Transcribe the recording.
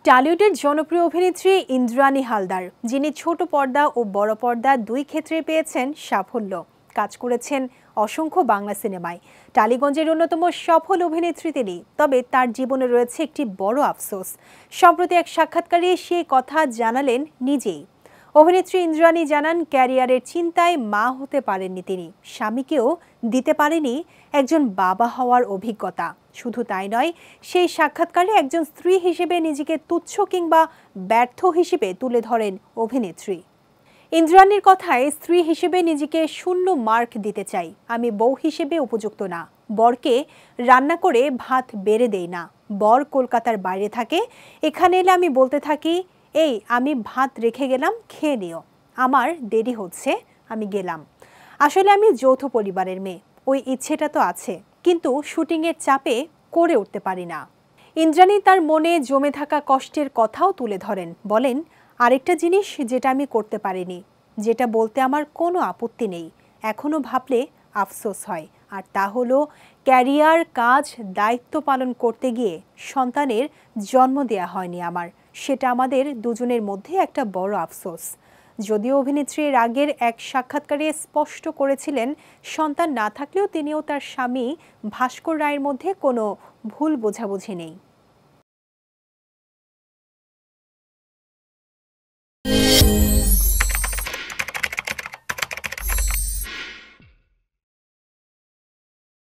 টলিউডের জনপ্রিয় অভিনেত্রী ইন্দ্রাণী হালদার, যিনি ছোট পর্দা ও বড় পর্দা দুই ক্ষেত্রে পেয়েছেন সাফল্য, কাজ করেছেন অসংখ্য বাংলা সিনেমায়। টালিগঞ্জের অন্যতম সফল অভিনেত্রী তিনি। তবে তার জীবনে রয়েছে একটি বড় আফসোস। সম্প্রতি এক সাক্ষাৎকারে সেই কথা জানালেন নিজেই। অভিনেত্রী ইন্দ্রাণী জানান, ক্যারিয়ারের চিন্তায় মা হতে পারেননি তিনি, স্বামীকেও দিতে পারেনি একজন বাবা হওয়ার অভিজ্ঞতা। শুধু তাই নয়, সেই সাক্ষাৎকারে একজন স্ত্রী হিসেবে নিজেকে তুচ্ছ কিংবা ব্যর্থ হিসেবে তুলে ধরেন অভিনেত্রী। ইন্দ্রাণীর কথায়, স্ত্রী হিসেবে নিজেকে 0 মার্ক দিতে চাই। আমি বউ হিসেবে উপযুক্ত না। বরকে রান্না করে ভাত বেড়ে দেই না। বর কলকাতার বাইরে থাকে, এখানে এলে আমি বলতে থাকি, এই আমি ভাত রেখে গেলাম, খেয়ে নিও, আমার দেরি হচ্ছে, আমি গেলাম। আসলে আমি যৌথ পরিবারের মেয়ে, ওই ইচ্ছেটা তো আছে, কিন্তু শুটিংয়ের চাপে করে উঠতে পারি না। ইন্দ্রাণী তার মনে জমে থাকা কষ্টের কথাও তুলে ধরেন। বলেন, আরেকটা জিনিস যেটা আমি করতে পারিনি, যেটা বলতে আমার কোনো আপত্তি নেই, এখনো ভাবলে আফসোস হয়, আর তা হলো ক্যারিয়ার, কাজ, দায়িত্ব পালন করতে গিয়ে সন্তানের জন্ম দেয়া হয়নি আমার। সেটা আমাদের দুজনের মধ্যে একটা বড় আফসোস। যদিও অভিনেত্রী এর আগের এক সাক্ষাৎকারে স্পষ্ট করেছিলেন, সন্তান না থাকলেও তিনি ও তার স্বামী ভাস্কর রায়ের মধ্যে কোনো ভুল বোঝাবুঝি নেই।